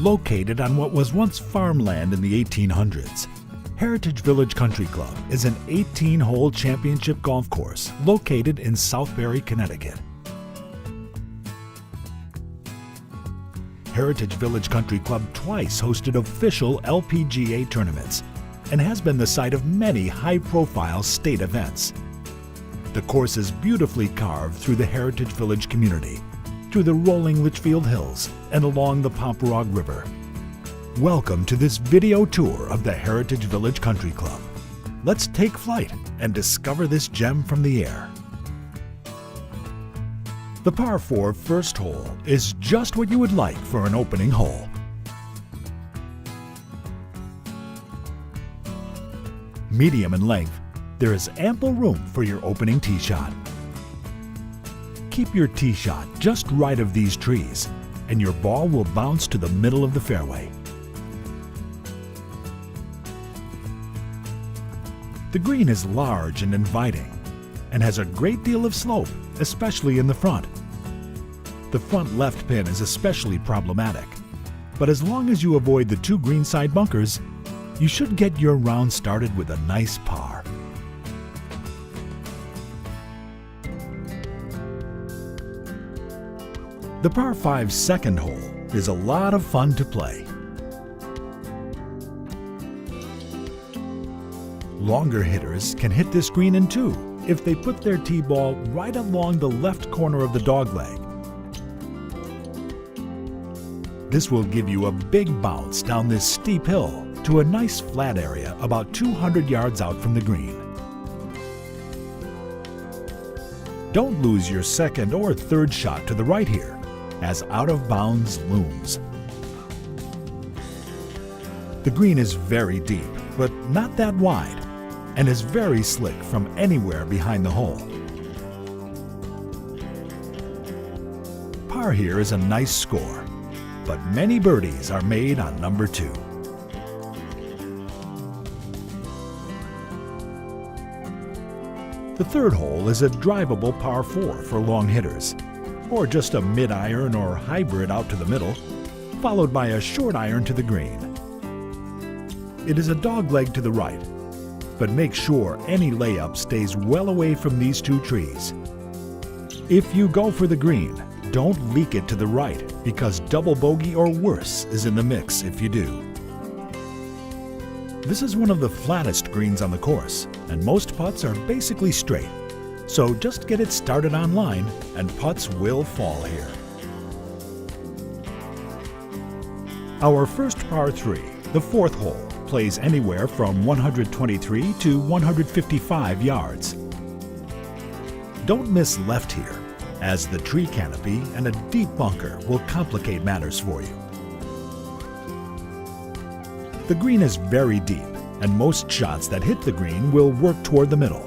Located on what was once farmland in the 1800s, Heritage Village Country Club is an 18-hole championship golf course located in Southbury, Connecticut. Heritage Village Country Club twice hosted official LPGA tournaments and has been the site of many high-profile state events. The course is beautifully carved through the Heritage Village community, through the rolling Litchfield Hills and along the Pomperaug River. Welcome to this video tour of the Heritage Village Country Club. Let's take flight and discover this gem from the air. The par 4 first hole is just what you would like for an opening hole. Medium in length, there is ample room for your opening tee shot. Keep your tee shot just right of these trees, and your ball will bounce to the middle of the fairway. The green is large and inviting, and has a great deal of slope, especially in the front. The front left pin is especially problematic, but as long as you avoid the 2 greenside bunkers, you should get your round started with a nice par. The par 5 second hole is a lot of fun to play. Longer hitters can hit this green in 2 if they put their tee ball right along the left corner of the dogleg. This will give you a big bounce down this steep hill to a nice flat area about 200 yards out from the green. Don't lose your second or third shot to the right here, as out of bounds looms. The green is very deep, but not that wide, and is very slick from anywhere behind the hole. Par here is a nice score, but many birdies are made on number 2. The third hole is a drivable par 4 for long hitters, or just a mid-iron or hybrid out to the middle, followed by a short iron to the green. It is a dogleg to the right, but make sure any layup stays well away from these 2 trees. If you go for the green, don't leak it to the right, because double bogey or worse is in the mix if you do. This is one of the flattest greens on the course, and most putts are basically straight. So just get it started online and putts will fall here. Our first par 3, the fourth hole, plays anywhere from 123 to 155 yards. Don't miss left here, as the tree canopy and a deep bunker will complicate matters for you. The green is very deep, and most shots that hit the green will work toward the middle.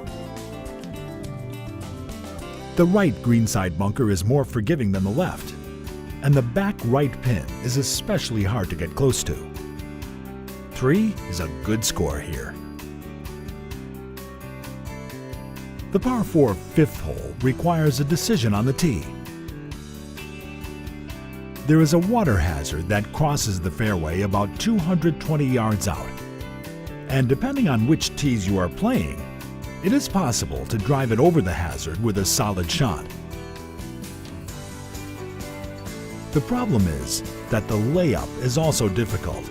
The right greenside bunker is more forgiving than the left, and the back right pin is especially hard to get close to. 3 is a good score here. The par 4 fifth hole requires a decision on the tee. There is a water hazard that crosses the fairway about 220 yards out, and depending on which tees you are playing, it is possible to drive it over the hazard with a solid shot. The problem is that the layup is also difficult,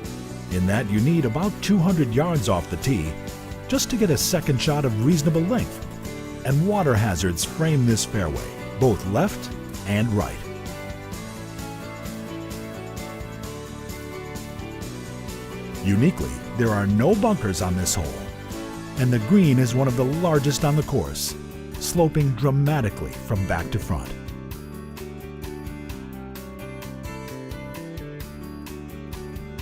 in that you need about 200 yards off the tee just to get a second shot of reasonable length, and water hazards frame this fairway, both left and right. Uniquely, there are no bunkers on this hole, and the green is one of the largest on the course, sloping dramatically from back to front.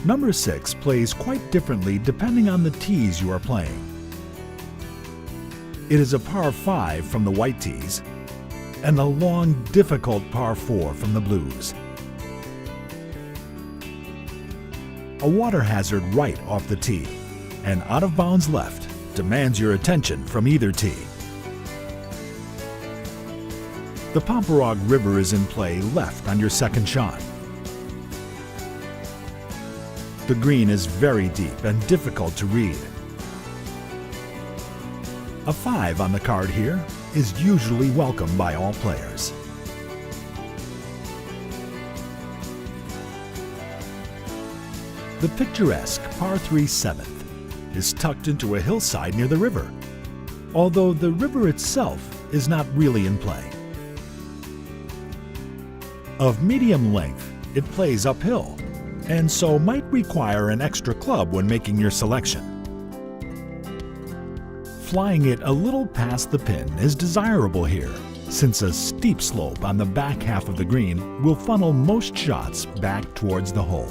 Number 6 plays quite differently depending on the tees you are playing. It is a par 5 from the white tees, and a long, difficult par 4 from the blues. A water hazard right off the tee, and out of bounds left demands your attention from either tee. The Pomperaug River is in play left on your second shot. The green is very deep and difficult to read. A 5 on the card here is usually welcome by all players. The picturesque par 3 7th is tucked into a hillside near the river, although the river itself is not really in play. Of medium length, it plays uphill, and so might require an extra club when making your selection. Flying it a little past the pin is desirable here, since a steep slope on the back half of the green will funnel most shots back towards the hole.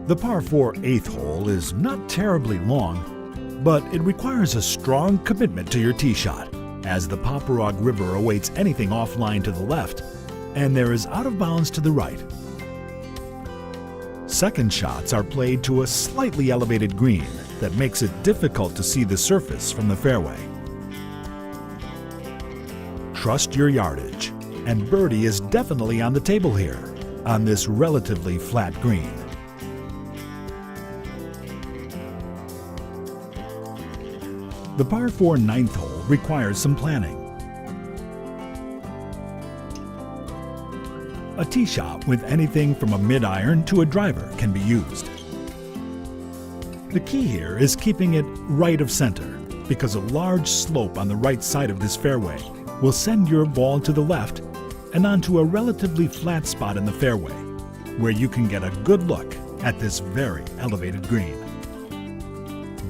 The par 4 8th hole is not terribly long, but it requires a strong commitment to your tee shot, as the Paparag River awaits anything offline to the left, and there is out of bounds to the right. Second shots are played to a slightly elevated green that makes it difficult to see the surface from the fairway. Trust your yardage, and birdie is definitely on the table here, on this relatively flat green. The par 4 9th hole requires some planning. A tee shot with anything from a mid-iron to a driver can be used. The key here is keeping it right of center, because a large slope on the right side of this fairway will send your ball to the left and onto a relatively flat spot in the fairway, where you can get a good look at this very elevated green.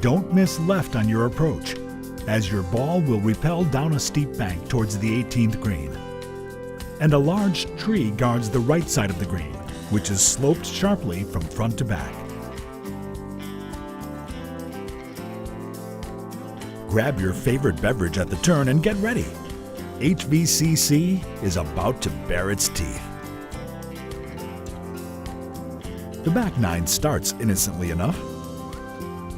Don't miss left on your approach, as your ball will repel down a steep bank towards the 18th green. And a large tree guards the right side of the green, which is sloped sharply from front to back. Grab your favorite beverage at the turn and get ready. HVCC is about to bare its teeth. The back 9 starts innocently enough.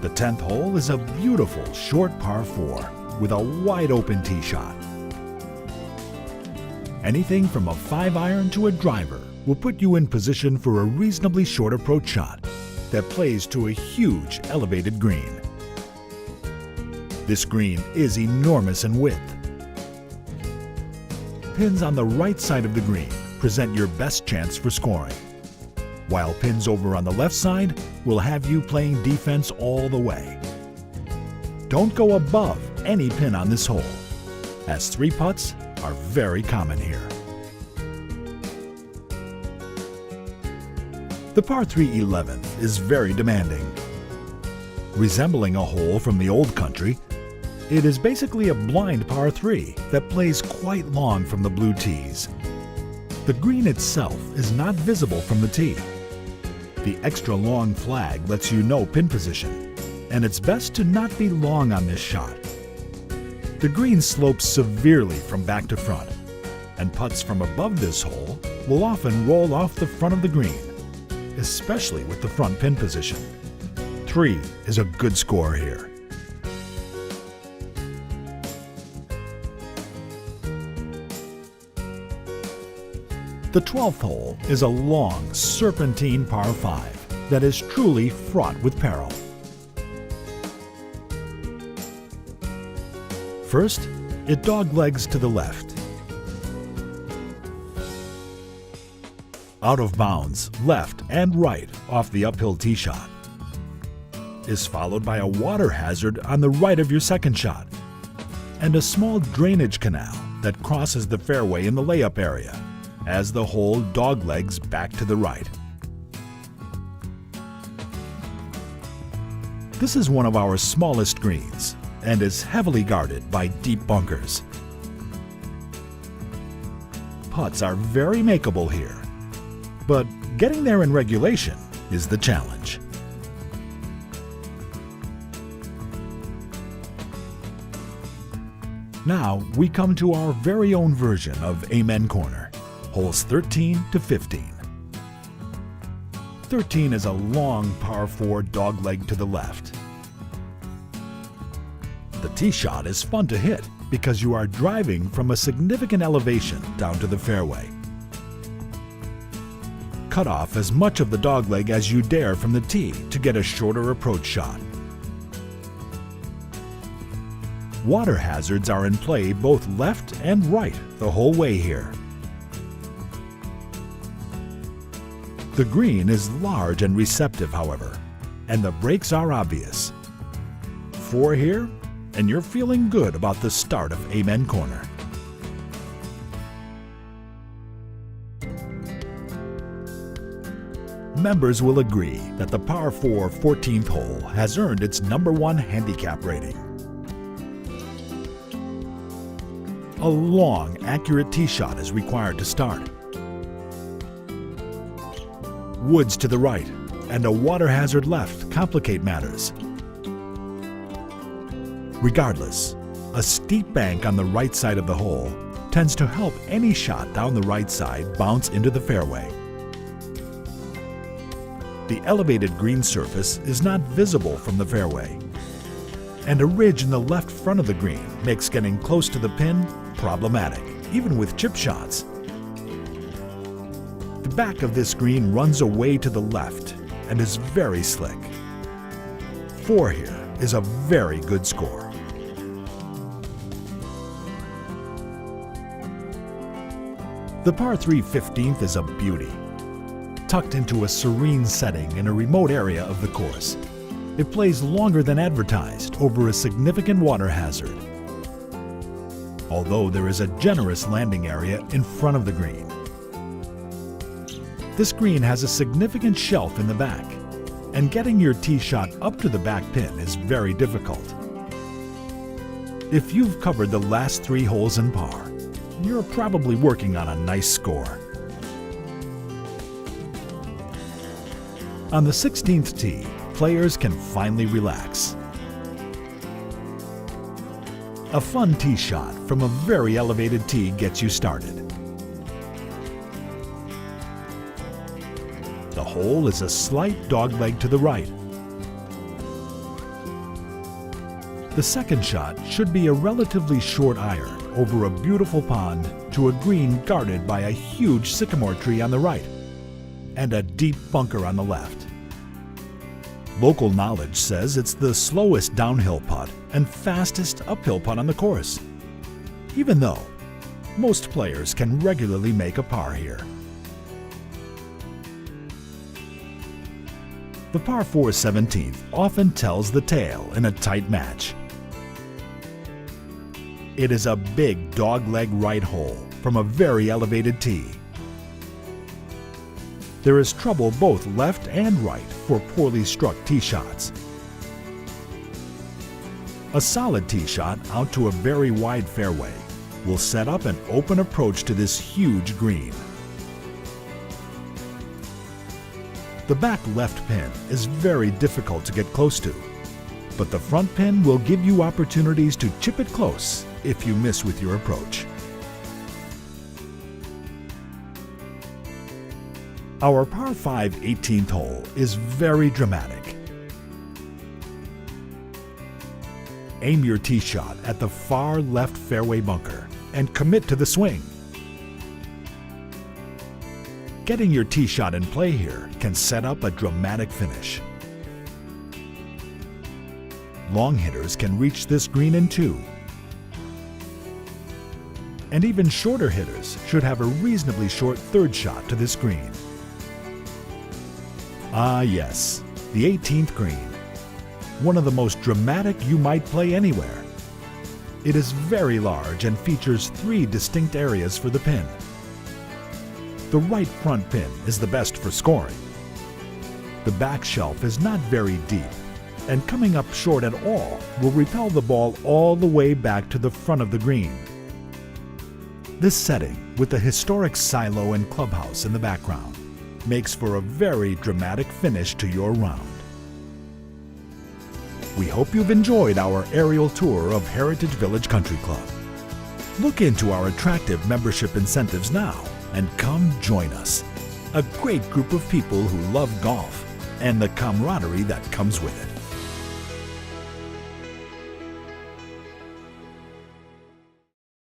The 10th hole is a beautiful short par 4 with a wide open tee shot. Anything from a 5-iron to a driver will put you in position for a reasonably short approach shot that plays to a huge elevated green. This green is enormous in width. Pins on the right side of the green present your best chance for scoring, while pins over on the left side will have you playing defense all the way. Don't go above any pin on this hole, as 3 putts are very common here. The par 3 11th is very demanding. Resembling a hole from the old country, it is basically a blind par 3 that plays quite long from the blue tees. The green itself is not visible from the tee. The extra long flag lets you know pin position, and it's best to not be long on this shot. The green slopes severely from back to front, and putts from above this hole will often roll off the front of the green, especially with the front pin position. 3 is a good score here. The 12th hole is a long, serpentine par 5 that is truly fraught with peril. First, it doglegs to the left. Out of bounds, left and right off the uphill tee shot. Is followed by a water hazard on the right of your second shot, and a small drainage canal that crosses the fairway in the layup area, as the hole doglegs back to the right. This is one of our smallest greens and is heavily guarded by deep bunkers. Putts are very makeable here, but getting there in regulation is the challenge. Now we come to our very own version of Amen Corner. Holes 13 to 15. 13 is a long par 4 dogleg to the left. The tee shot is fun to hit because you are driving from a significant elevation down to the fairway. cut off as much of the dogleg as you dare from the tee to get a shorter approach shot. Water hazards are in play both left and right the whole way here. The green is large and receptive, however, and the breaks are obvious. 4 here, and you're feeling good about the start of Amen Corner. Members will agree that the par 4 14th hole has earned its #1 handicap rating. A long, accurate tee shot is required to start. Woods to the right and a water hazard left complicate matters. Regardless, a steep bank on the right side of the hole tends to help any shot down the right side bounce into the fairway. The elevated green surface is not visible from the fairway, and a ridge in the left front of the green makes getting close to the pin problematic, even with chip shots. The back of this green runs away to the left and is very slick. 4 here is a very good score. The par 3 15th is a beauty. Tucked into a serene setting in a remote area of the course, it plays longer than advertised over a significant water hazard. Although there is a generous landing area in front of the green. This green has a significant shelf in the back, and getting your tee shot up to the back pin is very difficult. If you've covered the last 3 holes in par, you're probably working on a nice score. On the 16th tee, players can finally relax. A fun tee shot from a very elevated tee gets you started. The hole is a slight dogleg to the right. The second shot should be a relatively short iron over a beautiful pond to a green guarded by a huge sycamore tree on the right and a deep bunker on the left. Local knowledge says it's the slowest downhill putt and fastest uphill putt on the course, even though most players can regularly make a par here. The par 4 17th often tells the tale in a tight match. It is a big dogleg right hole from a very elevated tee. There is trouble both left and right for poorly struck tee shots. A solid tee shot out to a very wide fairway will set up an open approach to this huge green. The back left pin is very difficult to get close to, but the front pin will give you opportunities to chip it close if you miss with your approach. Our par 5 18th hole is very dramatic. Aim your tee shot at the far left fairway bunker and commit to the swing. Getting your tee shot in play here can set up a dramatic finish. Long hitters can reach this green in 2. And even shorter hitters should have a reasonably short third shot to this green. Ah yes, the 18th green. One of the most dramatic you might play anywhere. It is very large and features 3 distinct areas for the pin. The right front pin is the best for scoring. The back shelf is not very deep, and coming up short at all will repel the ball all the way back to the front of the green. This setting, with the historic silo and clubhouse in the background, makes for a very dramatic finish to your round. We hope you've enjoyed our aerial tour of Heritage Village Country Club. Look into our attractive membership incentives now and come join us. A great group of people who love golf and the camaraderie that comes with it.